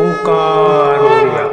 ओंकार ओडिया।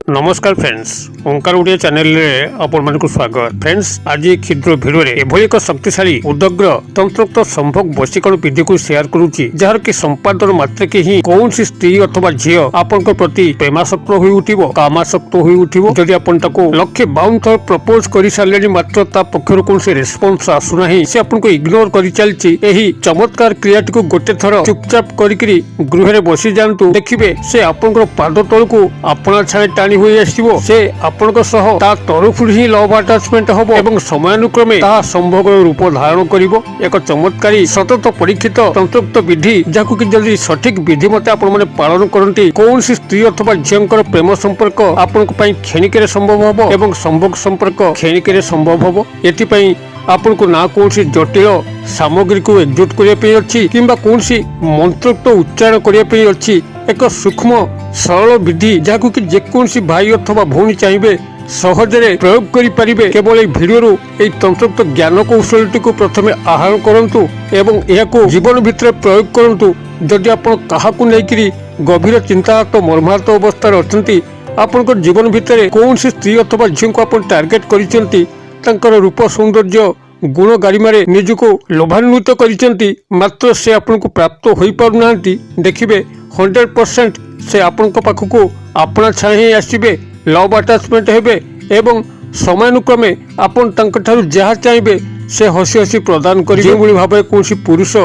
नमस्कार फ्रेंड्स, ओंकार ओडिया चैनल रे आपण मानकु स्वागत। फ्रेंड्स, आज क्षुद्र वीडियो रे एभली एक शक्तिशाली उदग्र तंत्रोक्त संभोग वशीकरण विधि को शेयर करूची, जहार कि संपादन मात्र के ही कौन सी स्त्री अथवा झियो आपनक प्रति प्रेमासक्त होई उठिबो, कामासक्त होई उठिबो। जदि आपण ताको 152 थर प्रपोज करि सारलेनी मात्र ता पक्षरु कोन से रिस्पांस आसु नाही, से आपनको इग्नोर करि चलची। एही चमत्कार क्रियाटी को गोटे थर चुपचाप करिकरी गृह रे बसी जानतु, देखिबे से आपनकर पाद तळकु आपना छाए टाणी होई आसीबो। से आपनक सह ता तरफुर ही लव अटैचमेंट हबो एवं समयानुक्रमे ता संभोगर रूप धारण करिवो। एक चमत्कारी सतत परीक्षित तंत्रोक्त विधि, जाकु कि जदि सठिक विधि मते आपण माने पालन करंती, कौन सी स्त्री अथवा झियंकर प्रेम संपर्क आपनक पई क्षणिकेरे संभव हबो एवं संभोग संपर्क क्षणिकेरे संभव हबो। एति पई आपनको ना कौन सी जटिल सामग्री को एकजुट करिया पई अछि किंबा कौन सी मंत्रोक्त उच्चारण करिया पई अछि। एक सूक्ष्म सरल विधि, जाकु कि जेकोसी भाई अथवा भौणी चाहिए सहजरे प्रयोग करि परिबे। केवल ए भिडियो ए तंत्रोक्त ज्ञान कौशलटी को प्रथमे आहरण करंतु एवं एहाको जीवन भितर प्रयोग करंतु। जदि आपण काहाकु नेकिरी गभीर चिंतात मर्माहत अवस्था अछंती, आपनकर जीवन भितर कौन सी स्त्री अथवा झियो को आपण टार्गेट करिसेंती, तांकर रूप सौंदर्य गुण गारिमारे निजको लोभान्वित करिसेंती, मात्र से आपनको प्राप्त होई पारुनांती, देखिबे 100% से आपनक पाखकु आपना छाए आसीबे, लव अटैचमेंट हेबे एवं समयानुक्रमे आपण तांक ठारू जहा चाहिए से हसी हसी प्रदान करिबे। जे भली भाबे कोनसी पुरुष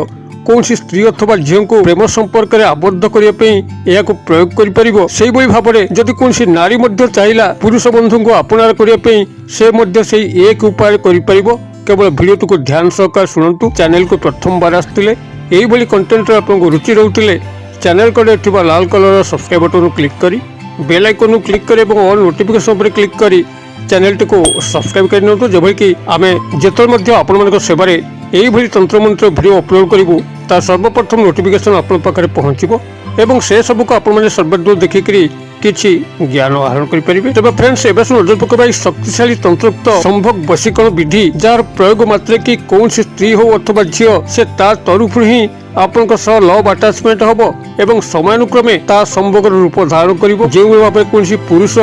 कोनसी स्त्री अथवा झियो को प्रेम संपर्क रे आबद्ध करिया पई एहा को प्रयोग करि परिबो। सेही भली भाबरे जदि कोनसी नारी मध्य चाहिला पुरुष बंधु को आपनार करिया पई, से मध्य सेही एक उपाय करि परिबो। केवल वीडियो को ध्यान सहकार सुनंतु। चैनल को प्रथम बार आस्तिले एही भली कंटेंट रे आपनको रुचि रहउतिले, चैनल को देखिबा लाल कलर सब्सक्राइब बटन क्लिक करी बेल आइकन क्लिक करी एवं ऑल नोटिफिकेशन पर क्लिक करी चैनल को सब्सक्राइब कर नियंतु, जेभली कि आमे जेतल मध्य आपण मानक सेवारे एही भली तंत्र मंत्र वीडियो अपलोड करिवु, ता सर्वप्रथम नोटिफिकेशन आपण पाखरे पहुंचिबो एवं से सब को आपण माने सर्वदूर देखिकरी किछि ज्ञान आहरण करि परिबे। तबे फ्रेंड्स, एबे नजर पकाई शक्तिशाली तंत्रोक्त संभोग वशीकरण विधि, जार प्रयोग मात्र कि कौन सी स्त्री हो अथवा झियो से ता तरफुर ही आपनक सह लव अटैचमेंट हबो एवं समयानुक्रमे ता संभोगर रूप धारण करिवो। जे भाबे कोनसी पुरुष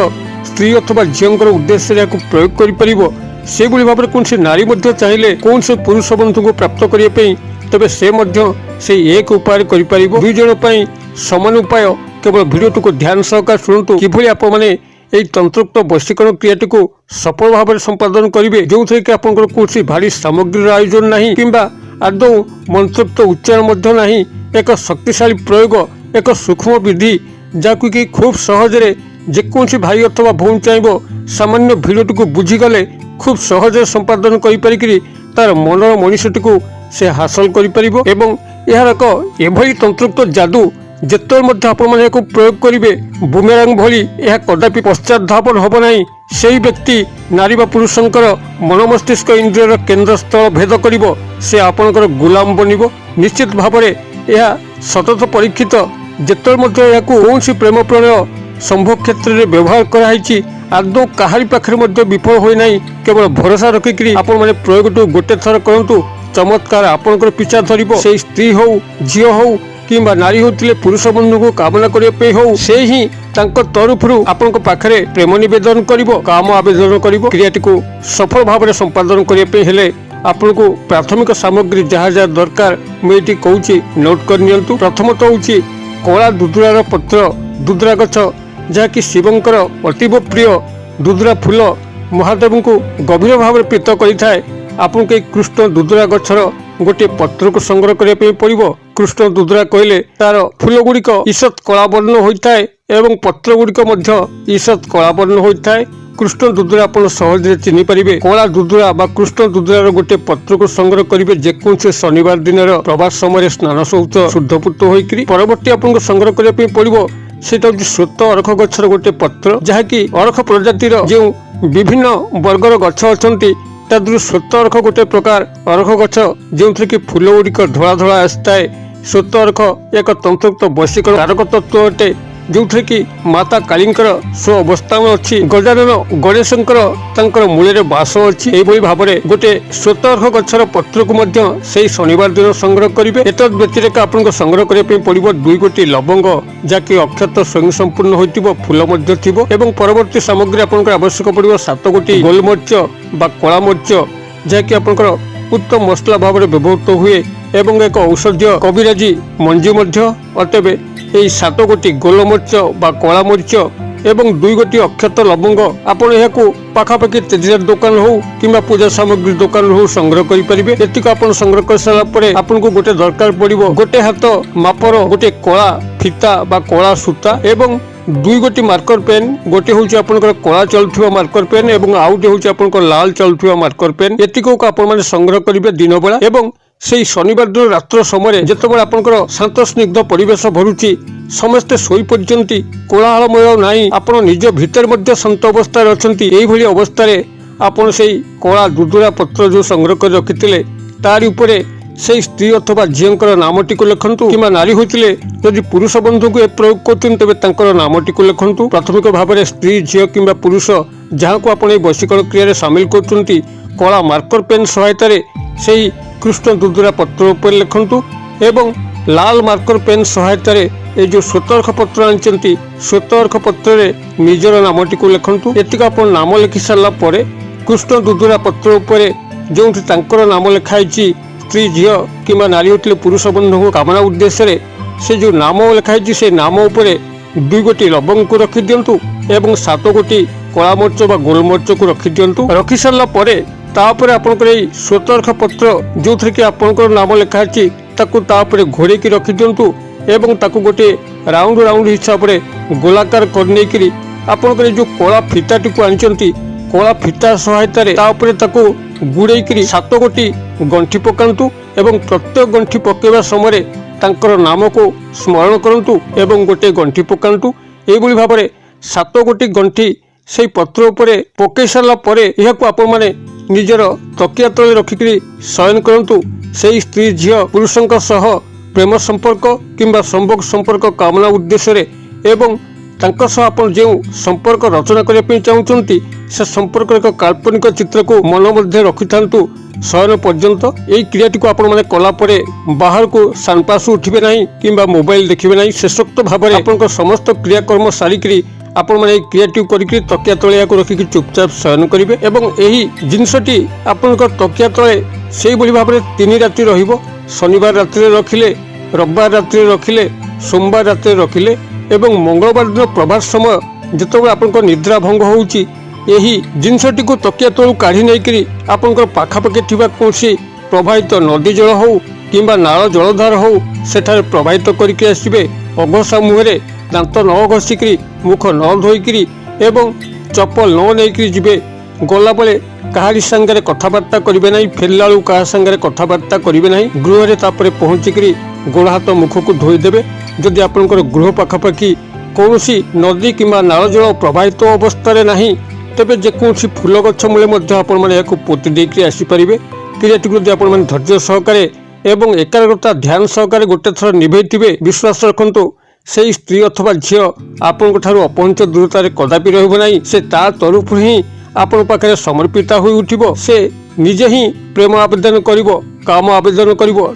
स्त्री अथवा झियंकर उद्देश्य रे को प्रयोग करि परिबो, से भली भाबे कोनसी नारी मध्य चाहिले कोन से पुरुष बंधु को प्राप्त करिया पई, तबे से मध्य से एक उपाय करि परिबो। दुई जण पई समान उपाय। केवल वीडियो को ध्यान सहकार शुणु, किभली आप माने एई तंत्रोक्त वशीकरण क्रियाटी को सफल भाव में संपादन करेंगे, जो थे कि आपनकर कोनसी भारी सामग्री आयोजन नहीं किंबा आदौ मंत्रोक्त उच्चारण मध्य नहीं। एक शक्तिशाली प्रयोग, एक सूक्ष्म विधि, जाकु कि खूब सहजरे जेकोसी भाई अथवा भौणी चाहिए सामान्य वीडियो को बुझीगले खूब सहज संपादन करि तार मनर मनीषटी को से हासिल करि परिबो। एवं यार एक एभली तंत्रोक्त जादू जेतल मध्य आपण माने को प्रयोग करिवे, बुमेरांग भली यह कदापि पश्चातापन हब नाही। सेही व्यक्ति नारी बा पुरुषंकर मन मस्तिष्क इंद्रियर केंद्र स्थल भेद करिवो, से आपनकर गुलाम बनिवो। निश्चित भावरे यह सतत परीक्षित। जेतल मध्य याकू कोनसी प्रेम प्रणय संभोग क्षेत्र रे व्यवहार कराइछि, आदौ काहारी पाखरे मध्य विफल होई नाही। केवल भरोसा रखिकरी आपण माने प्रयोग तो गोटे थर करंतु, चमत्कार आपनकर पिछा धरिवो। से स्त्री हो झियो हो किंबा नारी होतिले पुरुष बंधु को कामना करिया पे हो, से ही तांको तरफरु आपनक पाखरे प्रेम निवेदन करिवो, काम आवेदन करिवो। क्रियाटी को सफल भाव में संपादन करिया पे हेले आपनको प्राथमिक सामग्री जहाँ जहाँ दरकार मुझे कहूँ नोट कर नियंतु। प्रथमतः होउची कला दुदुरार पत्र, दुदुरा गछ, जहाँकि शिवंकर अतीव प्रिय। दुदुरा फूल महादेव को गभीर भाव में प्रीत करिथाए। आपन के कृष्ण दुदुरा गछर गोटे पत्र को संग्रह करने पड़ो। कृष्ण दुदुरा कहले तार फूल गुड़िक ईषत कलावर्ण होता है एवं पत्र गुड़िक ईषत कलावर्ण होता है। कृष्ण दुदुरा आप सहज चिन्ह पारे। कला दुदुरा बा कृष्ण दुदुरार गोटे पत्र को संग्रह करेंगे जेकोसी शनिवार दिन प्रभात समय स्नान सहित शुद्धपूत होकर परवर्ती आपको संग्रह करने पड़ो। सेटा हूँ श्वेत अरख गछर गोटे पत्र, जहाँकि अरख प्रजातिर जो विभिन्न वर्गर गछ अच्छी तादू श्वेत अरख गोटे प्रकार अरख गछ, जो थे कि फूल गुड़िक धड़ा धड़ा आसता है। श्वेत अरख एक तंत्रोक्त वशीकरण कारक तत्व अटे। जोथे कि माता कालींकर स्व अवस्थान अच्छी गजानन गणेशंकर तांकर मूल बास अच्छी एभली भाव में गोटे श्वेतअर्घ गछर पत्र को मध्य सेही शनिवार दिन संग्रह करेंगे। एतद व्यतिरेक आपको संग्रह करने पड़ो 2 गोटी लवंग जहाँकि अक्षत स्वयं संपूर्ण हो फूल एवं परवर्ती सामग्री आपंकर आवश्यक पड़ो 7 गोटी गोलमरीच बा कला मरीच जहाँकि आपंकर उत्तम मसला भाव में व्यवहृत हुए एवं एक औषधीय कविराजी मंजी अतएव यही 7 गोटी गोलमरीच बा कला मरीच एवं 2 गोटी अक्षत लवंग आपण यहाँ पाखापाखि तेजरात दुकान हो कि पूजा सामग्री दुकान हो संग्रह करेंगे। एतिक आप संग्रह कर सारापर आपको गोटे दरकार पड़ो गोटे हाथ मापर गोटे कला फिता बा कला सूता एवं 2 गोटी मार्कर पेन गोटे हूँ आपंकर कला चलुवा मार्कर पेन एवं आउटे हूँ आपंकर लाल चलुवा मार्कर पेन एतिक आप संग्रह करेंगे दिन बेला एवं से शनिवार दिन रात्र समय जितेबाला आपंकर शांत स्निग्ध परिवेश भरुची समस्ते शोई पड़ती कोलाहलमय नाई आप निज भितर शांत अवस्था अच्छा यही अवस्था आपड़ से कला दुदुरा पत्र जो संग्रह कर रखी तारी उपरे से स्त्री अथवा झीर नामटी को लिखु कि नारी होते जदि पुरुष बंधु को प्रयोग कर नामटी को लिखु प्राथमिक भाव में स्त्री झील कि पुरुष जहाँ को आप वशीकरण क्रिया सामिल कर कला मार्कर पेन सहायता से कृष्ण दुदुरा पत्र उपर लिखु एवं लाल मार्कर पेन सहायता ये जो श्वेतअर्घ पत्र आनी श्वेतअर्घ पत्र निजर नामटी को लिखु एतिक आप नाम लिखि सारा पर कृष्ण दुदुरा पत्र उपर जो नाम लिखाई स्त्री झील कि नारी होते पुरुष बंधु कामना उद्देश्य से जो नाम लिखाई से नाम उपर 2 गोटी लवंग को रखी दिंतु एवं 7 गोटी कला मरीच बा गोलमरीच को रखी दिंतु रखी सारा पर तापर आपंकर श्वेतअर्घ पत्र जो थे कि आपंकर नाम लिखाई तापर घोड़े की रखी दिंतु एवं ताकू गोटे राउंड राउंड हिसाब से गोलाकार करने आपंकर जो कला फिताटी को आनी कला फिता सहायता गुड़े 7 गोटी गंठी पकातु एवं प्रत्येक गंठी पकेवा समय तांकर नाम को स्मरण करंतु एवं गोटे गंठी पकातु यही भाव में 7 गोटी गंठी से पत्र उपरे पकई सारा पर यह आपण मैंने निजर तकिया तले रखिक शयन करंतु से स्त्री झील पुरुषों सह प्रेम संपर्क किंबा संभोग संपर्क कामना उद्देश्य एवं आप जो संपर्क रचना करने चाहते से संपर्क एक काल्पनिक चित्र को मन मध्य रखि था शयन पर्यंत यही क्रियाटी को आपण मैंने कलापर बाहर को सानपास उठे ना कि मोबाइल देखिए ना शेषोक्त भाव में आप समस्त क्रियाकर्म सारिकी आपण मैंने क्रियाटी करके तकिया तले रखिक चुपचाप शयन करेंगे एवं यही जिनसटी आपण तकिया तले से भाव में 3 राति रहिबो शनिवार राति रखिले रविवार राति रखिले सोमवार राति रखिले एवं मंगलवार दिन प्रभात समय जिते आप निद्रा भंग होउची यही जिनसटी को तकिया तलू काढ़ी नहीं आपंकर पाखापाखि कौन प्रवाहित नदी जल हो कि नाल जलधार हो सेठारे प्रवाहित करके आसबे अघोषा मुहरे दांत न घषिक मुख न धोईक एवं चप्पल न नहीं जीवे गला बेले कहारी सांगे कथबार्ता करेंगे ना फेरला क्या सांगे कथबार्ता करेंगे ना गृह तापर पहुँचिक गोड़ हाथ मुख को धोईदेवे जदि आपंकर गृह पाखापाखि कौन नदी कि नाल जल प्रवाहित अवस्था नहीं तेज जेकोसी फूल गछ मूले आपने पोति देकर आसीपारे क्रियाटी जब आप धैर्य सहकारे एवं एकाग्रता ध्यान सहकारे गोटे थर निभे विश्वास रखु से स्त्री अथवा झील आपण अपहंच दूरतार कदापि रही से तरफ ही आपण पाखे समर्पित हो उठिबो से निजे ही प्रेम आवेदन करिवो काम आवेदन करिवो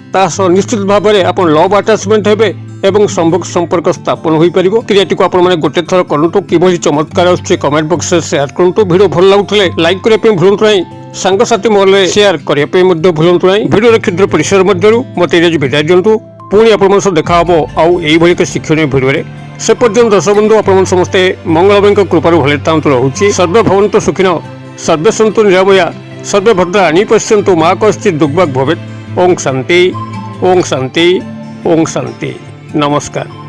निश्चित भाव में आप लव अटैचमेंट हेबे एवं संभोग संपर्क स्थापन हो पार क्रियाटी को आपने गोटे थर करूँ कि चमत्कार आसुचे कमेंट बॉक्स में शेयर करूँ वीडियो भल लगुले लाइक करने भूलु ना सांगसाथी महल शेयर करने भूलु ना वीडियो क्षुद्र परिसर मध्य मत विदाय दिंतु पुणी आप देखा आउ यही शिक्षणीय भिडियो से पर्यटन दर्शक बंधु आप समस्ते मंगलमय कृपार भले रोचे सर्वे भवन्तु सुखिनो सर्वे सन्तु निरामया सर्वे भद्राणि पश्यन्तु मा कश्चित् दुर्भाग् भवेत् ओं शांति ओं शांति ओं शांति नमस्कार।